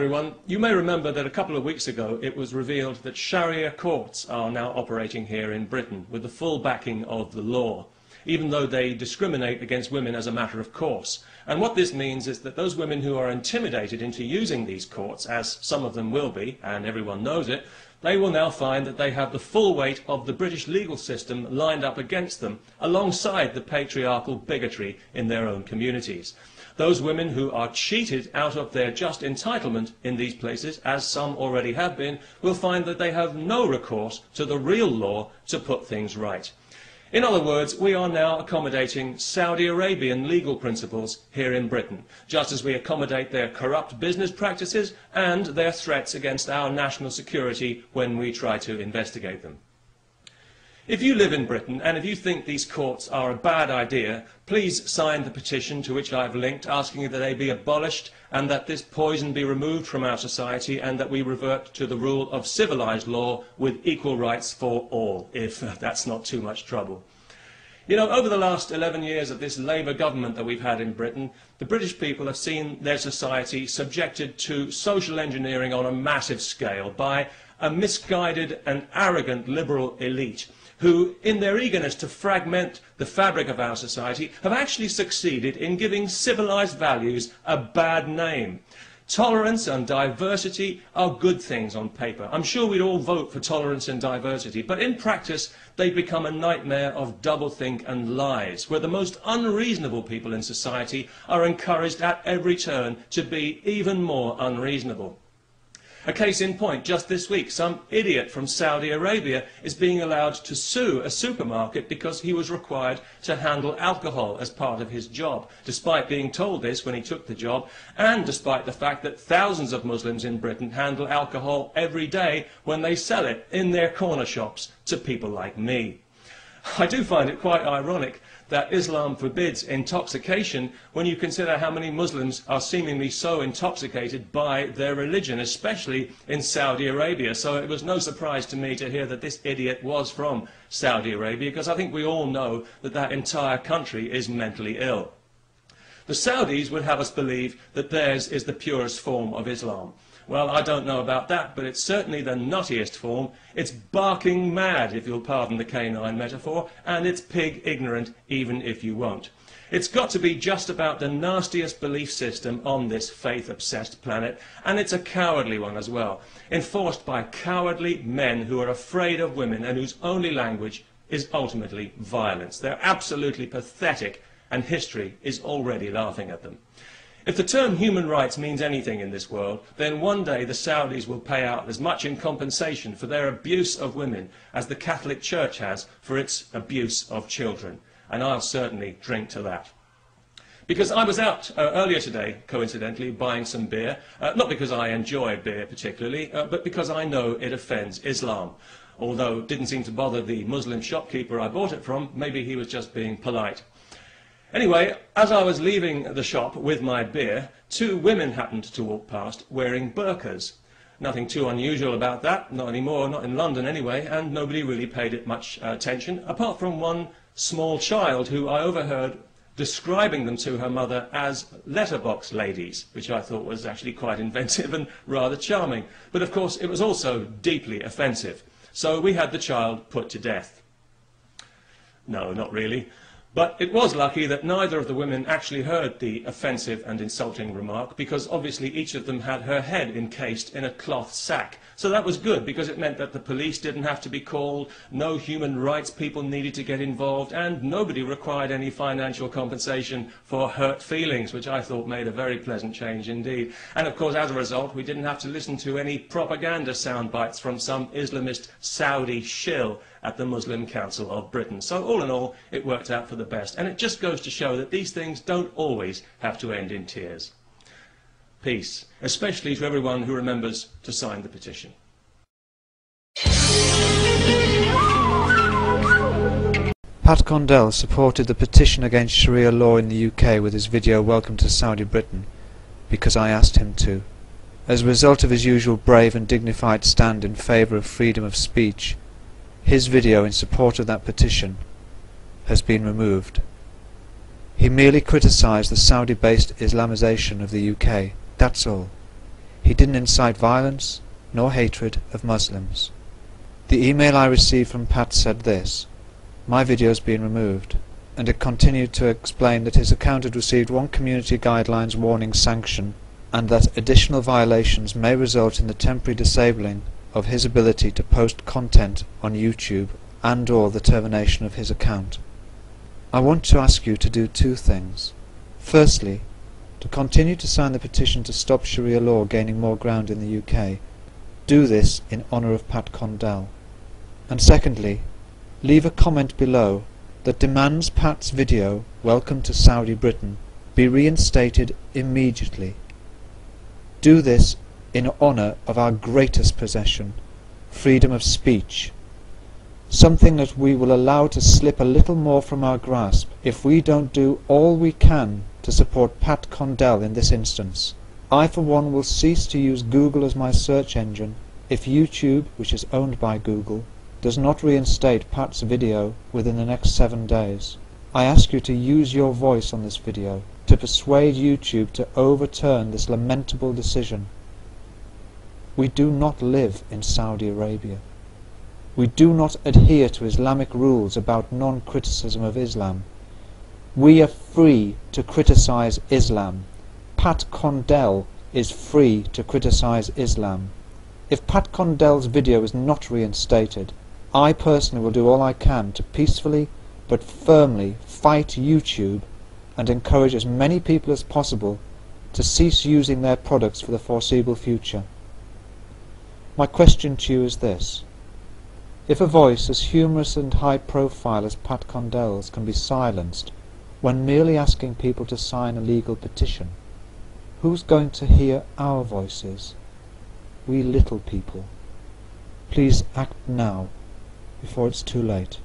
everyone. You may remember that a couple of weeks ago it was revealed that Sharia courts are now operating here in Britain with the full backing of the law, even though they discriminate against women as a matter of course. And what this means is that those women who are intimidated into using these courts, as some of them will be, and everyone knows it, they will now find that they have the full weight of the British legal system lined up against them, alongside the patriarchal bigotry in their own communities. Those women who are cheated out of their just entitlement in these places, as some already have been, will find that they have no recourse to the real law to put things right. In other words, we are now accommodating Saudi Arabian legal principles here in Britain, just as we accommodate their corrupt business practices and their threats against our national security when we try to investigate them. If you live in Britain and if you think these courts are a bad idea, please sign the petition to which I've linked, asking that they be abolished and that this poison be removed from our society and that we revert to the rule of civilised law with equal rights for all, if that's not too much trouble. You know, over the last 11 years of this Labour government that we've had in Britain, the British people have seen their society subjected to social engineering on a massive scale by a misguided and arrogant liberal elite who, in their eagerness to fragment the fabric of our society, have actually succeeded in giving civilised values a bad name. Tolerance and diversity are good things on paper. I'm sure we'd all vote for tolerance and diversity, but in practice they become a nightmare of doublethink and lies, where the most unreasonable people in society are encouraged at every turn to be even more unreasonable. A case in point, just this week, some idiot from Saudi Arabia is being allowed to sue a supermarket because he was required to handle alcohol as part of his job, despite being told this when he took the job, and despite the fact that thousands of Muslims in Britain handle alcohol every day when they sell it in their corner shops to people like me. I do find it quite ironic that Islam forbids intoxication when you consider how many Muslims are seemingly so intoxicated by their religion, especially in Saudi Arabia. So it was no surprise to me to hear that this idiot was from Saudi Arabia, because I think we all know that that entire country is mentally ill. The Saudis would have us believe that theirs is the purest form of Islam. Well, I don't know about that, but it's certainly the nuttiest form. It's barking mad, if you'll pardon the canine metaphor, and it's pig ignorant, even if you won't. It's got to be just about the nastiest belief system on this faith-obsessed planet, and it's a cowardly one as well, enforced by cowardly men who are afraid of women and whose only language is ultimately violence. They're absolutely pathetic, and history is already laughing at them. If the term human rights means anything in this world, then one day the Saudis will pay out as much in compensation for their abuse of women as the Catholic Church has for its abuse of children. And I'll certainly drink to that. Because I was out earlier today, coincidentally, buying some beer, not because I enjoy beer particularly, but because I know it offends Islam. Although it didn't seem to bother the Muslim shopkeeper I bought it from, maybe he was just being polite. Anyway, as I was leaving the shop with my beer, two women happened to walk past wearing burqas. Nothing too unusual about that, not anymore, not in London anyway, and nobody really paid it much attention, apart from one small child who I overheard describing them to her mother as letterbox ladies, which I thought was actually quite inventive and rather charming. But of course it was also deeply offensive, so we had the child put to death. No, not really. But it was lucky that neither of the women actually heard the offensive and insulting remark, because obviously each of them had her head encased in a cloth sack. So that was good, because it meant that the police didn't have to be called, no human rights people needed to get involved, and nobody required any financial compensation for hurt feelings, which I thought made a very pleasant change indeed. And of course, as a result, we didn't have to listen to any propaganda sound bites from some Islamist Saudi shill at the Muslim Council of Britain. So all in all, it worked out for the best. And it just goes to show that these things don't always have to end in tears. Peace, especially to everyone who remembers to sign the petition. Pat Condell supported the petition against Sharia law in the UK with his video Welcome to Saudi Britain, because I asked him to. As a result of his usual brave and dignified stand in favour of freedom of speech, his video in support of that petition has been removed. He merely criticised the Saudi-based Islamisation of the UK, that's all. He didn't incite violence nor hatred of Muslims. The email I received from Pat said this: "My video's been removed," and it continued to explain that his account had received one community guidelines warning sanction and that additional violations may result in the temporary disabling of his ability to post content on YouTube and/or the termination of his account. I want to ask you to do two things. Firstly, to continue to sign the petition to stop Sharia law gaining more ground in the UK. Do this in honour of Pat Condell. And secondly, leave a comment below that demands Pat's video, Welcome to Saudi Britain, be reinstated immediately. Do this in honour of our greatest possession, freedom of speech, something that we will allow to slip a little more from our grasp if we don't do all we can to support Pat Condell in this instance. I for one will cease to use Google as my search engine if YouTube, which is owned by Google, does not reinstate Pat's video within the next 7 days. I ask you to use your voice on this video to persuade YouTube to overturn this lamentable decision. We do not live in Saudi Arabia. We do not adhere to Islamic rules about non-criticism of Islam. We are free to criticize Islam. Pat Condell is free to criticize Islam. If Pat Condell's video is not reinstated, I personally will do all I can to peacefully but firmly fight YouTube and encourage as many people as possible to cease using their products for the foreseeable future. My question to you is this: if a voice as humorous and high profile as Pat Condell's can be silenced when merely asking people to sign a legal petition, who's going to hear our voices? We little people. Please act now, before it's too late.